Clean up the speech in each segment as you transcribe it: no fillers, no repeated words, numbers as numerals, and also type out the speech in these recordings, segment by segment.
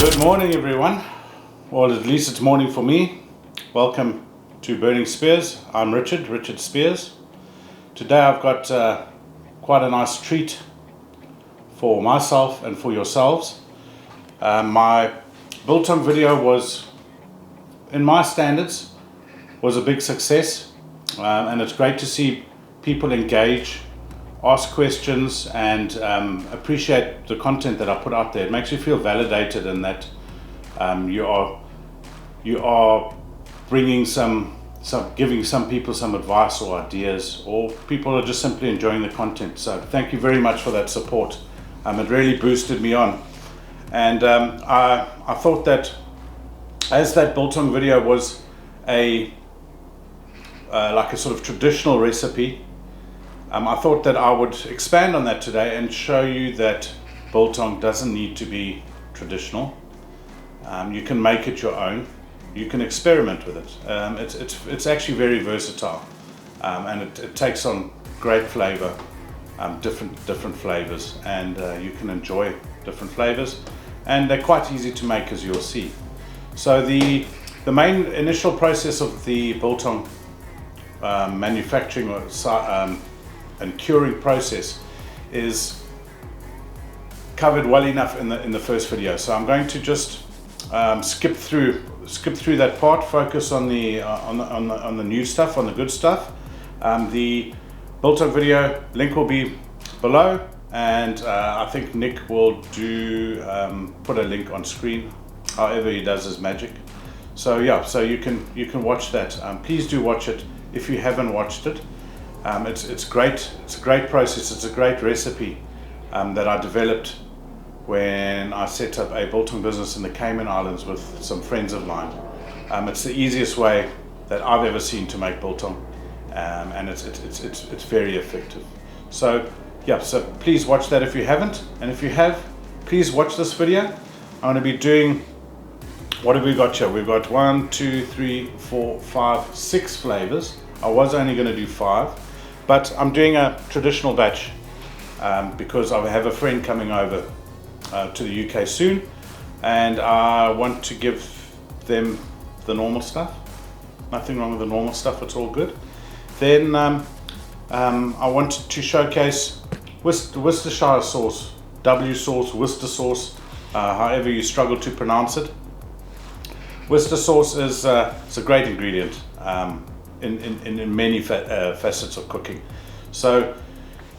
Good morning, everyone. Well, at least it's morning for me. Welcome to Burning Spears. I'm Richard Spears. Today I've got quite a nice treat for myself and for yourselves. My biltong video was, in my standards, was a big success, and it's great to see people engage, ask questions, and appreciate the content that I put out there. It makes you feel validated, and that you are bringing giving some people some advice or ideas, or people are just simply enjoying the content. So thank you very much for that support. It really boosted me on, and I thought that as that biltong video was like a sort of traditional recipe, I thought that I would expand on that today and show you that biltong doesn't need to be traditional. You can make it your own. You can experiment with it. It's actually very versatile, and it takes on great flavor, different flavors, and you can enjoy different flavors, and they're quite easy to make, as you'll see. So the main initial process of the biltong manufacturing and curing process is covered well enough in the first video. So I'm going to just skip through that part, focus on the new stuff, on the good stuff. The biltong video link will be below, and I think Nick will put a link on screen, however he does his magic. So yeah, so you can watch that. Please do watch it if you haven't watched it. It's great. It's a great process. It's a great recipe that I developed when I set up a biltong business in the Cayman Islands with some friends of mine. It's the easiest way that I've ever seen to make biltong, and it's very effective. So yeah, so please watch that if you haven't, and if you have, please watch this video. I'm going to be doing, what have we got here? We've got 1, 2, 3, 4, 5, 6 flavors. I was only going to do 5. But I'm doing a traditional batch because I have a friend coming over to the UK soon, and I want to give them the normal stuff. Nothing wrong with the normal stuff, it's all good. Then I wanted to showcase Worcestershire sauce, W sauce, Worcester sauce, however you struggle to pronounce it. Worcester sauce is it's a great ingredient in many facets of cooking. So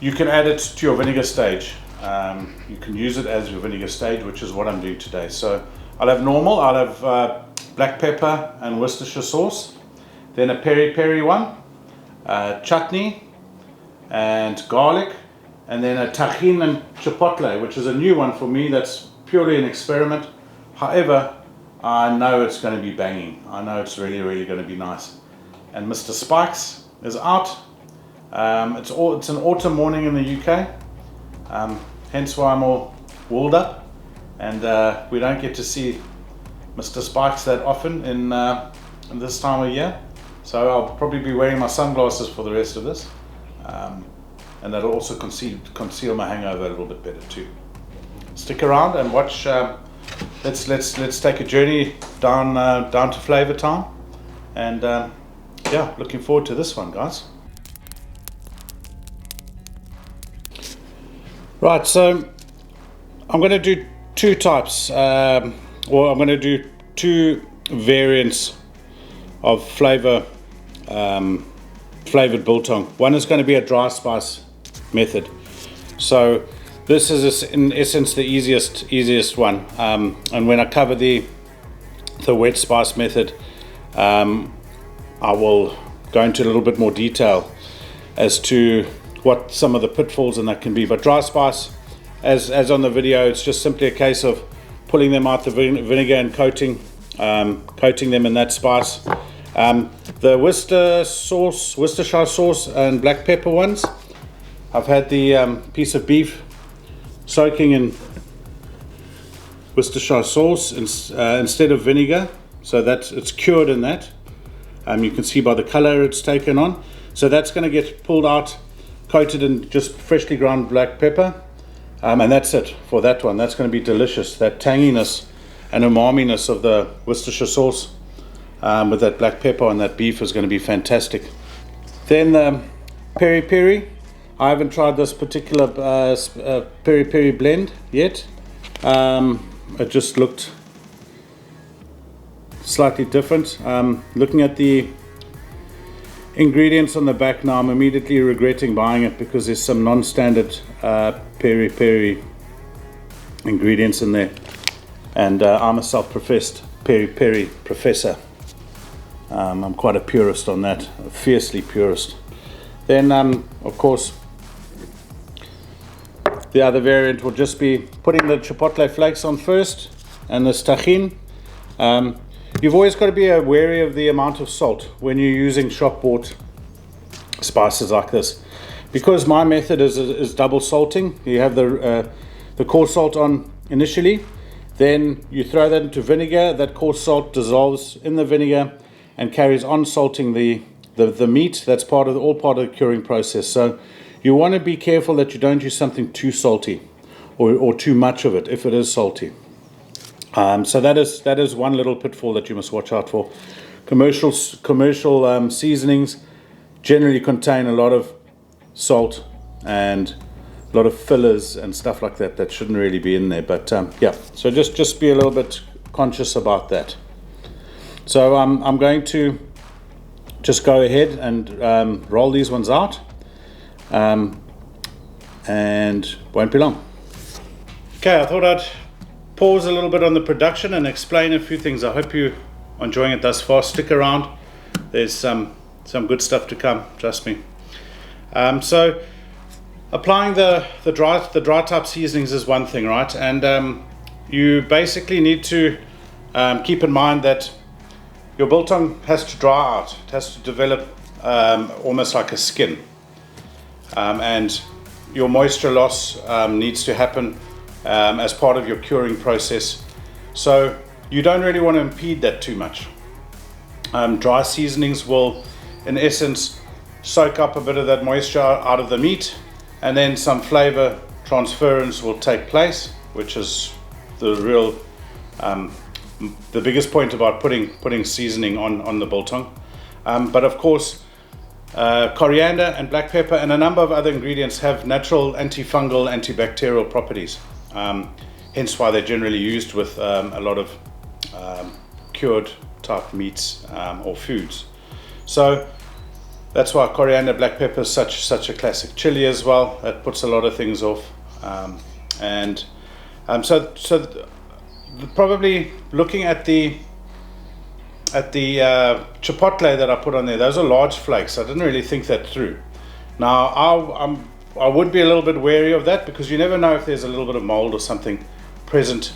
you can add it to your vinegar stage. You can use it as your vinegar stage, which is what I'm doing today. So I'll have normal, I'll have black pepper and Worcestershire sauce, then a peri one, chutney and garlic, and then a tajin and chipotle, which is a new one for me. That's purely an experiment. However, I know it's going to be banging. I know it's really going to be nice. And Mr. Spikes is out. It's an autumn morning in the UK, hence why I'm all wooled up, and we don't get to see Mr. Spikes that often in this time of year. So I'll probably be wearing my sunglasses for the rest of this, and that'll also conceal my hangover a little bit better too. Stick around and watch. Let's take a journey down to Flavour time, and yeah, looking forward to this one, guys. Right, so I'm going to do two types, or I'm going to do two variants of flavored biltong. One is going to be a dry spice method. So this is in essence the easiest one, and when I cover the wet spice method, I will go into a little bit more detail as to what some of the pitfalls in that can be. But dry spice, as on the video, it's just simply a case of pulling them out the vinegar and coating them in that spice. The Worcestershire sauce and black pepper ones, I've had the piece of beef soaking in Worcestershire sauce instead of vinegar, so that it's cured in that. You can see by the color it's taken on. So that's going to get pulled out, coated in just freshly ground black pepper, and that's it for that one. That's going to be delicious. That tanginess and umaminess of the Worcestershire sauce with that black pepper on that beef is going to be fantastic. Then peri peri. I haven't tried this particular peri peri blend yet. It just looked slightly different. Looking at the ingredients on the back now, I'm immediately regretting buying it because there's some non-standard peri peri ingredients in there, and I'm a self-professed peri peri professor. I'm quite a purist on that, a fiercely purist. Then of course the other variant will just be putting the chipotle flakes on first and this tajin. You've always got to be wary of the amount of salt when you're using shop-bought spices like this, because my method is double salting. You have the coarse salt on initially, then you throw that into vinegar. That coarse salt dissolves in the vinegar and carries on salting the meat. That's all part of the curing process. So you want to be careful that you don't use something too salty or too much of it if it is salty. So that is one little pitfall that you must watch out for. Commercial seasonings generally contain a lot of salt and a lot of fillers and stuff like that shouldn't really be in there. But yeah, so just be a little bit conscious about that. So I'm going to just go ahead and roll these ones out, and won't be long. Okay, I thought I'd pause a little bit on the production and explain a few things. I hope you're enjoying it thus far. Stick around. There's some good stuff to come, trust me. So applying the dry type seasonings is one thing, right? And you basically need to keep in mind that your biltong has to dry out. It has to develop almost like a skin, and your moisture loss needs to happen as part of your curing process. So you don't really want to impede that too much. Dry seasonings will, in essence, soak up a bit of that moisture out of the meat, and then some flavor transference will take place, which is the real the biggest point about putting seasoning on the biltong. But of course, coriander and black pepper and a number of other ingredients have natural antifungal, antibacterial properties. Hence why they're generally used with a lot of cured type meats or foods. So that's why coriander, black pepper is such a classic chili as well. That puts a lot of things off. So probably looking at the chipotle that I put on there, those are large flakes. I didn't really think that through. Now I would be a little bit wary of that, because you never know if there's a little bit of mold or something present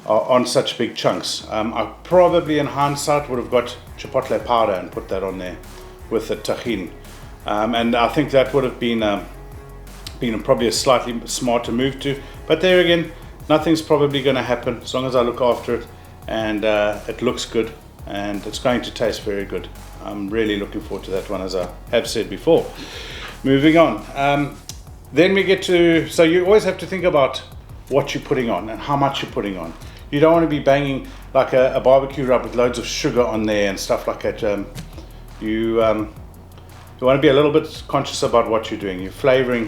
on such big chunks. I probably in hindsight would have got chipotle powder and put that on there with the tajin, and I think that would have been probably a slightly smarter move to. But there again, nothing's probably going to happen as long as I look after it and it looks good and it's going to taste very good. I'm really looking forward to that one, as I have said before. Moving on, then we get to, so you always have to think about what you're putting on and how much you're putting on. You don't want to be banging like a barbecue rub with loads of sugar on there and stuff like that. You want to be a little bit conscious about what you're doing. You're flavoring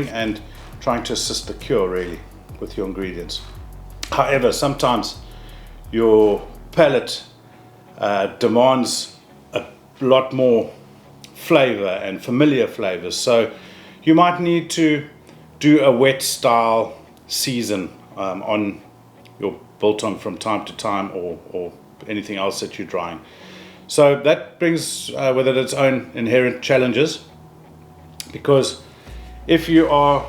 and trying to assist the cure really with your ingredients. However, sometimes your palate demands a lot more flavor and familiar flavors, so you might need to do a wet style season on your biltong from time to time, or anything else that you're drying. So that brings with it its own inherent challenges, because if you are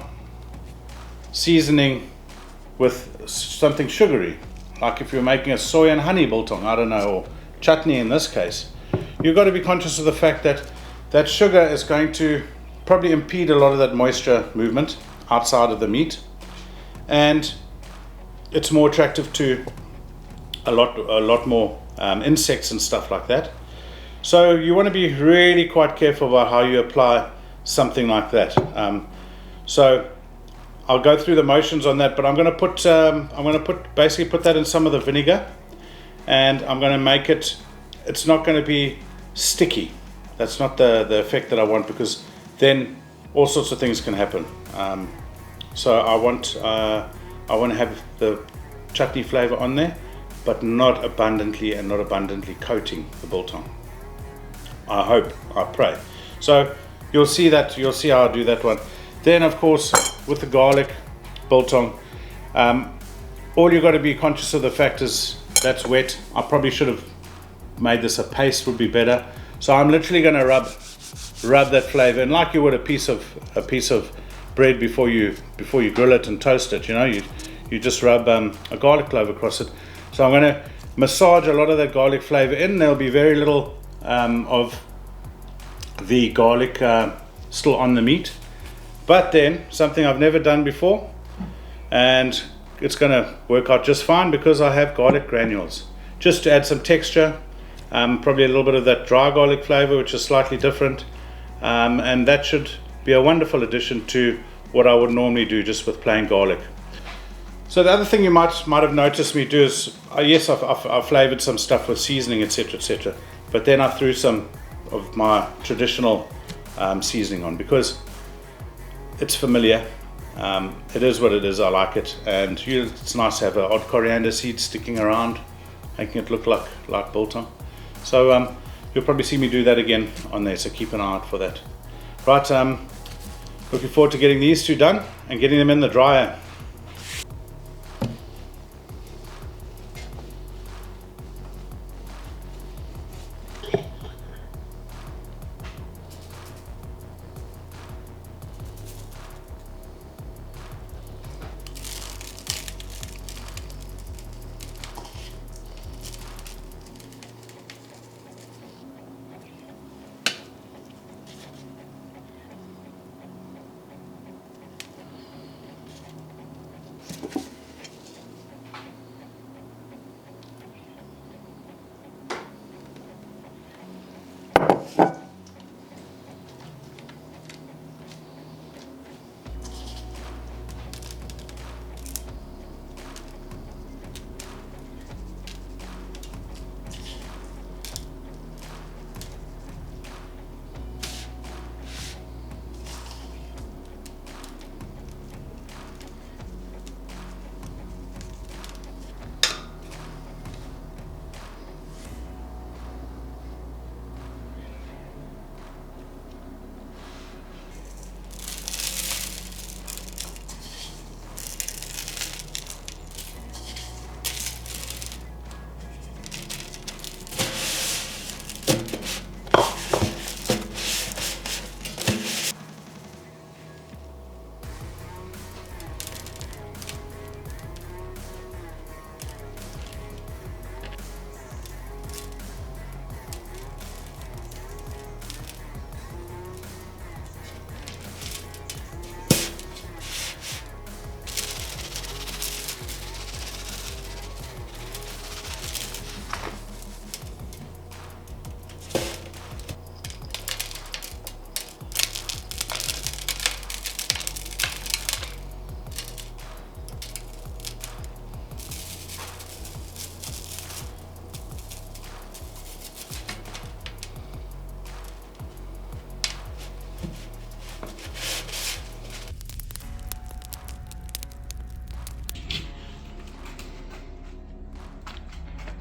seasoning with something sugary, like if you're making a soy and honey biltong, I don't know, or chutney in this case, you've got to be conscious of the fact that that sugar is going to probably impede a lot of that moisture movement outside of the meat, and it's more attractive to a lot more insects and stuff like that. So you want to be really quite careful about how you apply something like that. So I'll go through the motions on that, but I'm going to basically put that in some of the vinegar, and I'm going to make it. It's not going to be sticky. That's not the effect that I want, because then all sorts of things can happen. So I want to have the chutney flavor on there, but not abundantly, and not abundantly coating the biltong. I hope, I pray. So you'll see how I do that one. Then of course with the garlic biltong, all you've got to be conscious of the fact is that's wet. I probably should have made this a paste, would be better. So I'm literally going to rub that flavor, and like you would a piece of bread before you grill it and toast it, you just rub a garlic clove across it. So I'm going to massage a lot of that garlic flavor in. There'll be very little of the garlic still on the meat, but then something I've never done before, and it's going to work out just fine because I have garlic granules, just to add some texture, probably a little bit of that dry garlic flavor, which is slightly different, and that should be a wonderful addition to what I would normally do just with plain garlic. So the other thing you might have noticed me do is, yes, I've flavored some stuff with seasoning, etc., etc., but then I threw some of my traditional seasoning on because it's familiar. It is what it is. I like it, and it's nice to have an odd coriander seed sticking around, making it look like biltong. So you'll probably see me do that again on there, so keep an eye out for that. Right, looking forward to getting these two done and getting them in the dryer.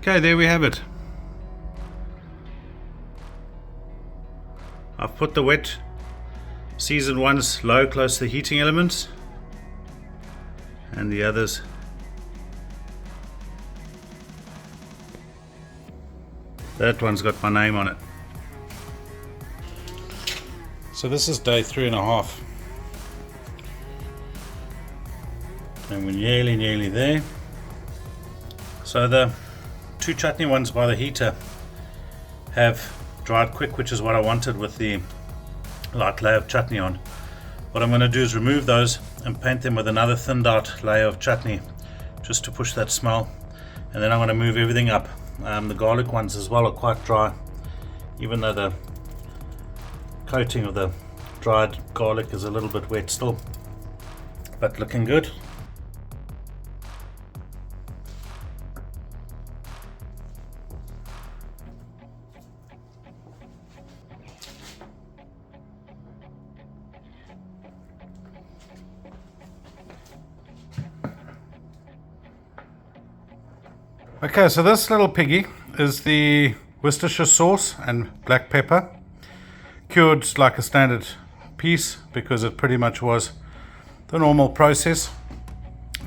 Okay, there we have it. I've put the wet seasoned ones low, close to the heating elements, and the others that one's got my name on it. So this is day 3.5, and we're nearly there. So the two chutney ones by the heater have dried quick, which is what I wanted with the light layer of chutney on. What I'm going to do is remove those and paint them with another thinned out layer of chutney, just to push that smell. And then I'm going to move everything up. The garlic ones as well are quite dry, even though the coating of the dried garlic is a little bit wet still. but looking good. Okay, so this little piggy is the Worcestershire sauce and black pepper, cured like a standard piece because it pretty much was the normal process.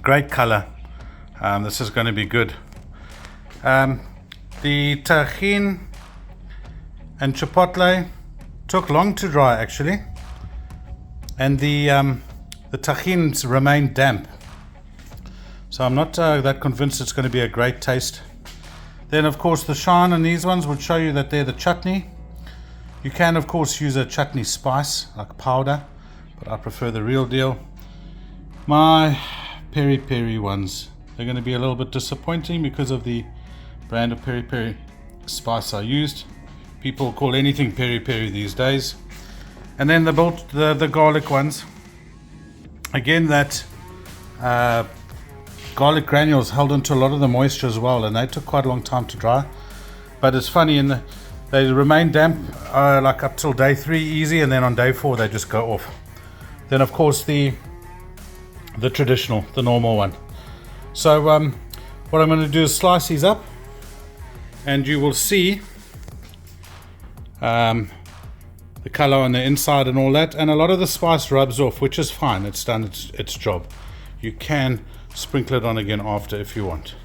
Great color. This is going to be good. The tajin and chipotle took long to dry actually, and the tajins remain damp. So I'm not that convinced it's going to be a great taste. Then of course the shine on these ones would show you that they're the chutney. You can of course use a chutney spice like powder, but I prefer the real deal. My peri peri ones, they're going to be a little bit disappointing because of the brand of peri peri spice I used. People call anything peri peri these days. And then the garlic ones, again that garlic granules held onto a lot of the moisture as well, and they took quite a long time to dry. But it's funny, they remain damp like up till day 3 easy, and then on day 4 they just go off. Then of course the traditional, the normal one. So what I'm going to do is slice these up, and you will see the color on the inside and all that, and a lot of the spice rubs off, which is fine. It's done its job. You can sprinkle it on again after if you want.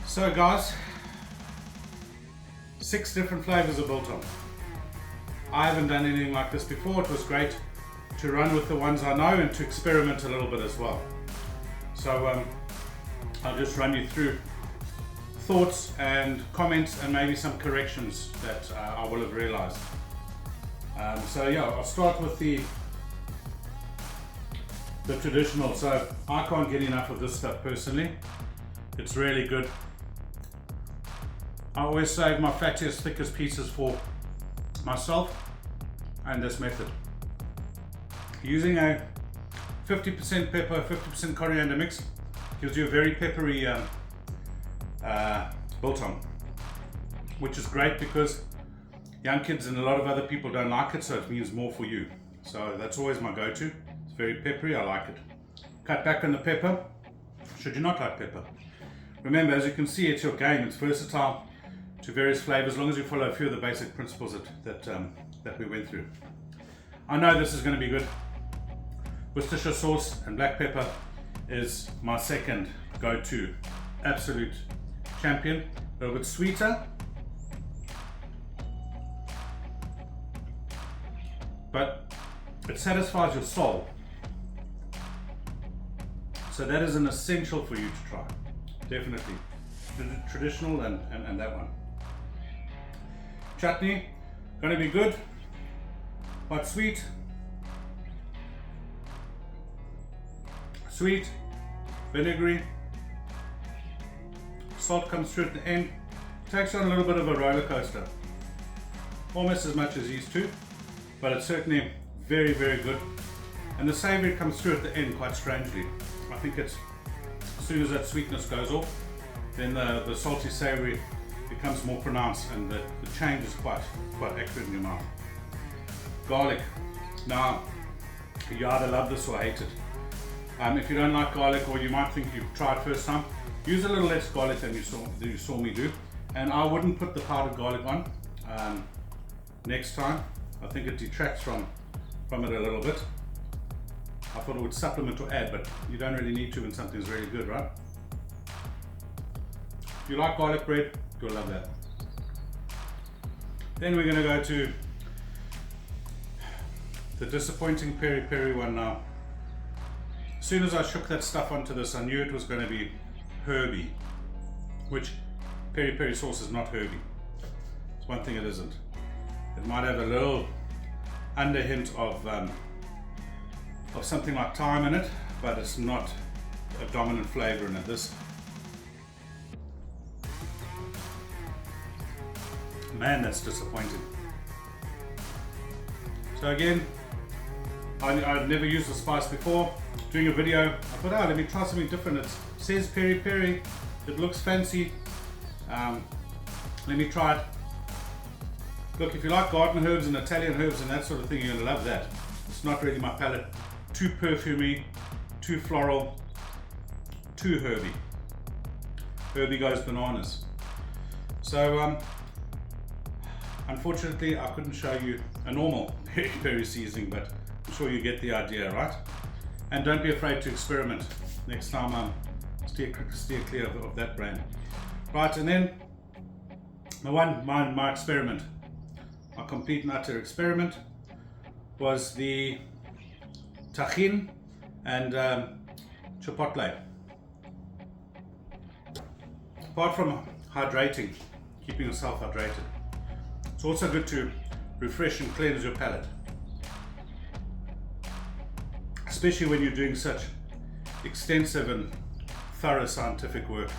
So guys, 6 different flavors of biltong. I haven't done anything like this before. It was great to run with the ones I know and to experiment a little bit as well. So I'll just run you through thoughts and comments and maybe some corrections that I will have realized. So yeah, I'll start with the traditional. So I can't get enough of this stuff personally. It's really good. I always save my fattiest, thickest pieces for myself, and this method. Using a 50% pepper, 50% coriander mix gives you a very peppery biltong, which is great because young kids and a lot of other people don't like it, so it means more for you. So that's always my go-to. It's very peppery, I like it. Cut back on the pepper, should you not like pepper. Remember, as you can see, it's your game. It's versatile to various flavors, as long as you follow a few of the basic principles that we went through. I know this is going to be good. Worcestershire sauce and black pepper is my second go-to, absolute champion. A little bit sweeter, but it satisfies your soul. So that is an essential for you to try. Definitely. The traditional and that one. Chutney, gonna be good, but sweet. Sweet, vinegary. Salt comes through at the end. Takes on a little bit of a roller coaster. Almost as much as these two, but it's certainly very, very good. And the savory comes through at the end quite strangely. I think it's as soon as that sweetness goes off, then the salty savory becomes more pronounced, and the change is quite accurate in your mouth. Garlic. Now, you either love this or hate it. If you don't like garlic, or you might think you've tried first time, use a little less garlic than you saw me do. And I wouldn't put the powdered garlic on next time. I think it detracts from it a little bit. I thought it would supplement or add, but you don't really need to when something's really good, right? If you like garlic bread, you'll love that. Then we're going to go to the disappointing peri peri one now. As soon as I shook that stuff onto this, I knew it was going to be herby, which peri peri sauce is not herby. It's one thing it isn't. It might have a little under hint of something like thyme in it, but it's not a dominant flavor in it. This, man, that's disappointing. So again, I'd never used the spice before. Doing a video, I thought, oh, let me try something different. It says peri peri, it looks fancy. Let me try it. Look, if you like garden herbs and Italian herbs and that sort of thing, you're gonna love that. It's not really my palate. Too perfumey, too floral, too herby. Herby goes bananas. So, unfortunately, I couldn't show you a normal peri peri seasoning, but I'm sure you get the idea, right? And don't be afraid to experiment. Next time, steer clear of that brand. Right, and then my experiment, my complete and utter experiment, was the tajin and chipotle. Apart from hydrating, keeping yourself hydrated, it's also good to refresh and cleanse your palate, especially when you're doing such extensive and thorough scientific work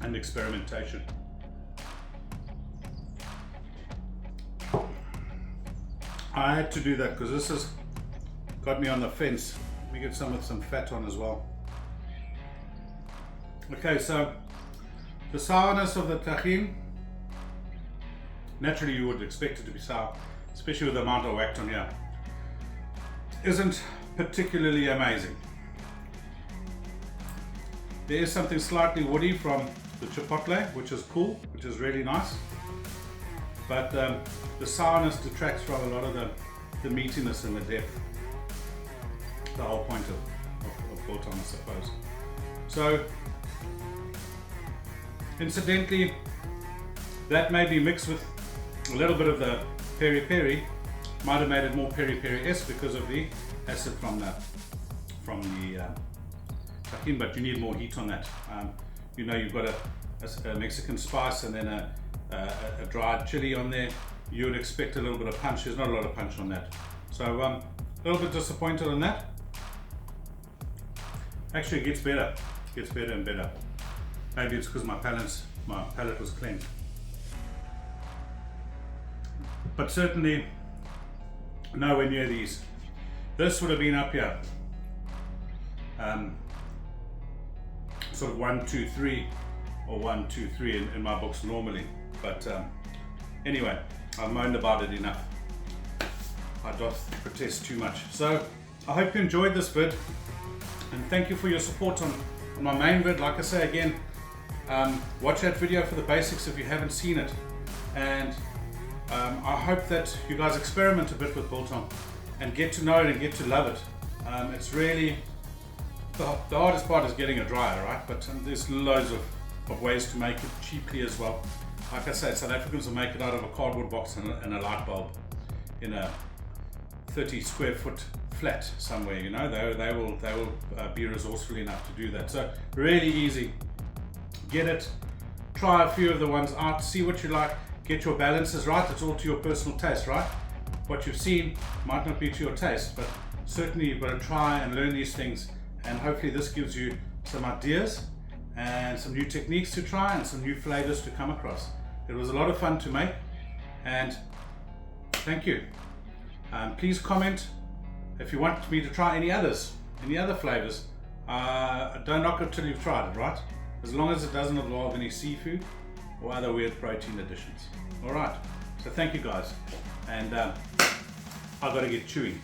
and experimentation. I had to do that because this has got me on the fence. Let me get some with some fat on as well. Okay, so the sourness of the tajin, naturally you would expect it to be sour, especially with the amount I whacked on here, isn't particularly amazing. There is something slightly woody from the chipotle, which is cool, which is really nice, but the sourness detracts from a lot of the meatiness and the depth, the whole point of biltong, I suppose. So incidentally, that may be mixed with a little bit of the peri peri, might have made it more peri peri-esque because of the acid from the tajin, but you need more heat on that. You know, you've got a Mexican spice and then a dried chili on there. You would expect a little bit of punch. There's not a lot of punch on that. So a little bit disappointed on that. Actually, it gets better. It gets better and better. Maybe it's because my palate was cleansed. But certainly nowhere near these. This would have been up here. Sort of 1, 2, 3, or 1, 2, 3 in my books normally. But anyway, I've moaned about it enough. I doth protest too much. So I hope you enjoyed this vid, and thank you for your support on my main vid. Like I say again, watch that video for the basics if you haven't seen it, and I hope that you guys experiment a bit with biltong and get to know it and get to love it. It's really the hardest part is getting it dry, right? But there's loads of ways to make it cheaply as well. Like I said, South Africans will make it out of a cardboard box and a light bulb in a 30 square foot flat somewhere. You know, they will be resourceful enough to do that. So really easy. Get it, try a few of the ones out, see what you like, get your balances right. It's all to your personal taste, right? What you've seen might not be to your taste, but certainly you've got to try and learn these things, and hopefully this gives you some ideas and some new techniques to try and some new flavors to come across. It was a lot of fun to make, and thank you. Please comment if you want me to try any other flavors. Don't knock it till you've tried it, right? As long as it doesn't involve any seafood or other weird protein additions. All right, so thank you guys, and I've got to get chewing.